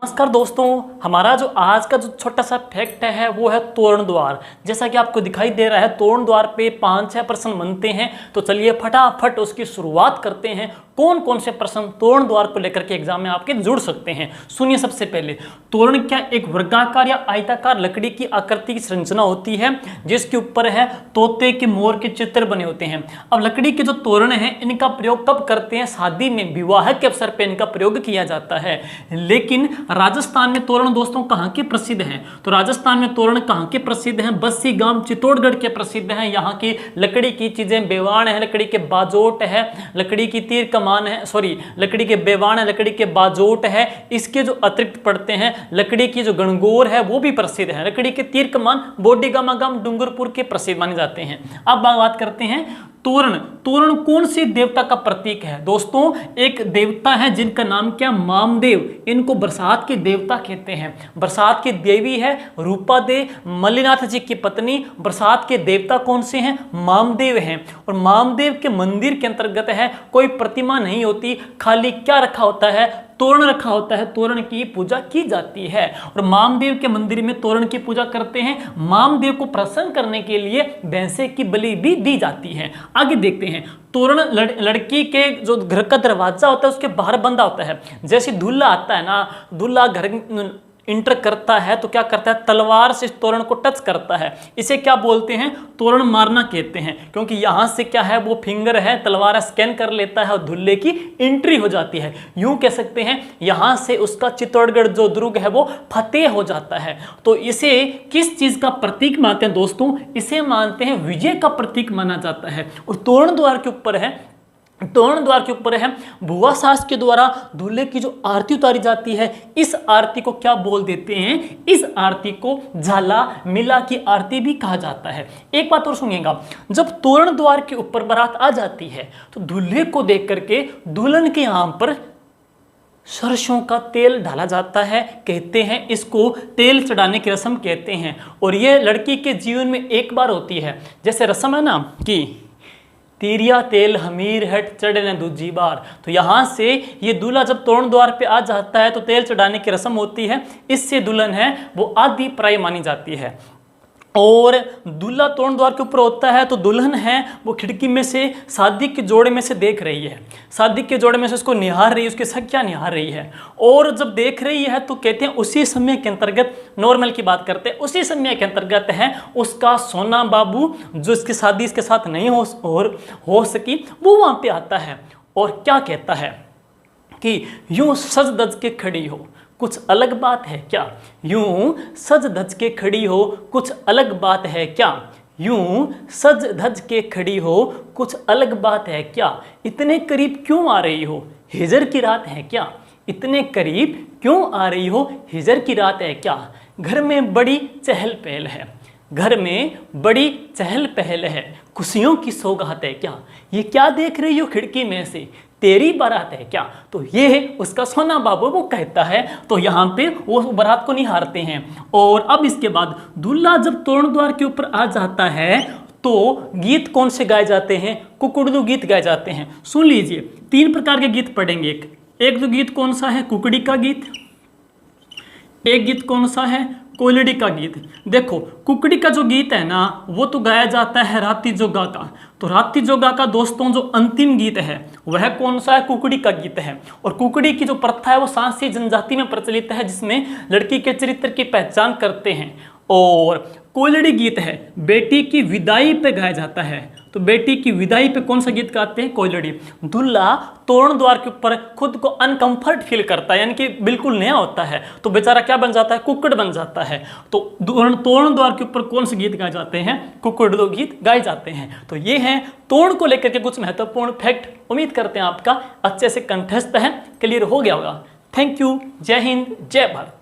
नमस्कार दोस्तों, हमारा जो आज का जो छोटा सा फैक्ट है वो है तोरण द्वार। जैसा कि आपको दिखाई दे रहा है तोरण द्वार पे 5-6 प्रश्न बनते हैं। तो चलिए फटाफट उसकी शुरुआत करते हैं। कौन कौन से प्रश्न तोरण द्वार को लेकर के एग्जाम में आपके जुड़ सकते हैं, सुनिए। सबसे पहले, तोरण क्या एक वर्गाकार या आयताकार लकड़ी की आकृति की संरचना होती है जिसके ऊपर है तोते के मोर के चित्र बने होते हैं। अब लकड़ी के जो तोरण हैं इनका प्रयोग कब करते हैं? शादी में, विवाह के अवसर पर इनका प्रयोग किया जाता है। लेकिन राजस्थान में तोरण दोस्तों कहाँ के प्रसिद्ध हैं? तो राजस्थान में तोरण कहाँ के प्रसिद्ध हैं? बस्सी गांव चित्तौड़गढ़ के प्रसिद्ध हैं। यहाँ की लकड़ी की चीजें बेवाण है, लकड़ी के बाजोट है, लकड़ी की तीर कमान है, लकड़ी के बेवाण है, लकड़ी के बाजोट है। इसके जो अतिरिक्त पड़ते हैं लकड़ी की जो गणगौर है वो भी प्रसिद्ध है। लकड़ी के तीर कमान बोडी गामा गाम डूंगरपुर के प्रसिद्ध माने जाते हैं। अब बात करते हैं तोरण। तोरण कौन सी देवता का प्रतीक है? दोस्तों एक देवता है जिनका नाम क्या? मामदेव। इनको बरसात के देवता कहते हैं। बरसात की देवी है रूपा दे, मल्लिनाथ जी की पत्नी। बरसात के देवता कौन से हैं? मामदेव हैं। और मामदेव के मंदिर के अंतर्गत है कोई प्रतिमा नहीं होती, खाली क्या रखा होता है? तोरण रखा होता है। तोरण की पूजा की जाती है और मामदेव के मंदिर में तोरण की पूजा करते हैं। मामदेव को प्रसन्न करने के लिए भैंसे की बलि भी दी जाती है। आगे देखते हैं, तोरण लड़की के जो घर का दरवाजा होता है उसके बाहर बंधा होता है। जैसे दूल्हा आता है ना, दूल्हा घर इंटर करता है तो क्या करता है? तलवार से तोरण को टच करता है। इसे क्या बोलते हैं? तोरण मारना कहते हैं, क्योंकि यहां से क्या है, वो फिंगर है, तलवार स्कैन कर लेता है और दूल्हे की एंट्री हो जाती है। यूं कह सकते हैं यहां से उसका चित्तौड़गढ़ जो दुर्ग है वो फतेह हो जाता है। तो इसे किस चीज का प्रतीक मानते हैं दोस्तों? इसे मानते हैं विजय का प्रतीक माना जाता है। और तोरण द्वार के ऊपर है, तोरण द्वार के ऊपर है भुआ सास के द्वारा दूल्हे की जो आरती उतारी जाती है। इस आरती को क्या बोल देते हैं? इस आरती को झाला मिला की आरती भी कहा जाता है। एक बात और सुनिएगा, जब तोरण द्वार के ऊपर बारात आ जाती है तो दूल्हे को देख करके दुल्हन के आम पर सरसों का तेल डाला जाता है। कहते हैं इसको तेल चढ़ाने की रस्म कहते हैं। और ये लड़की के जीवन में एक बार होती है। जैसे रस्म है ना कि तीरिया तेल हमीर हट चढ़ने दूजी बार, तो यहाँ से ये दूल्हा जब तोरण द्वार पे आ जाता है तो तेल चढ़ाने की रस्म होती है। इससे दुल्हन है वो आधी पराई मानी जाती है। और दूल्हा तोरण द्वार के ऊपर होता है तो दुल्हन है वो खिड़की में से शादी के जोड़े में से देख रही है। शादी के जोड़े में से उसको निहार रही है, उसकी सख्या निहार रही है। और जब देख रही है तो कहते हैं उसी समय के अंतर्गत, नॉर्मल की बात करते हैं, उसी समय के अंतर्गत है उसका सोना बाबू जो इसकी शादी इसके साथ नहीं हो सकी, वो वहाँ पे आता है और क्या कहता है कि यूं सज धज के खड़ी हो, कुछ अलग बात है क्या? यूं सज धज के खड़ी हो, कुछ अलग बात है क्या? यूं सज धज के खड़ी हो, कुछ अलग बात है क्या? इतने करीब क्यों आ रही हो, हिजर की रात है क्या? इतने करीब क्यों आ रही हो, हिजर की रात है क्या? घर में बड़ी चहल पहल है, घर में बड़ी चहल पहल है, खुशियों की सौगात है क्या? ये क्या देख रही हो खिड़की में से, तेरी बारात है क्या? तो ये है उसका सोना बाबू, वो कहता है। तो यहाँ पे वो बारात को निहारते हैं। और अब इसके बाद दूल्हा जब तोरण द्वार के ऊपर आ जाता है तो गीत कौन से गाए जाते हैं? कुकुड़दू गीत गाए जाते हैं। सुन लीजिए, 3 प्रकार के गीत पढ़ेंगे। एक जो गीत कौन सा है? कुकड़ी का गीत। एक गीत कौन सा है? कोयलड़ी का गीत। देखो कुकड़ी का जो गीत है ना वो तो गाया जाता है राती जोगा का। तो राती जोगा का दोस्तों जो अंतिम गीत है वह कौन सा है? कुकड़ी का गीत है। और कुकड़ी की जो प्रथा है वो सांसी जनजाति में प्रचलित है, जिसमें लड़की के चरित्र की पहचान करते हैं। और कोयलड़ी गीत है बेटी की विदाई पे गाया जाता है। तो बेटी की विदाई पे कौन सा गीत गाते हैं? कोयलड़ी। दूल्हा तोरण द्वार के ऊपर खुद को अनकंफर्ट फील करता है, यानी कि बिल्कुल नया होता है, तो बेचारा क्या बन जाता है? कुक्कड़ बन जाता है। तो तोरण द्वार के ऊपर कौन से गीत गाए जाते हैं? कुक्कड़ गीत गाए जाते हैं। तो ये हैं तोरण को लेकर के कुछ महत्वपूर्ण फैक्ट। उम्मीद करते हैं आपका अच्छे से कंठस्थ है, क्लियर हो गया होगा। Thank you. जय हिंद, जय भारत।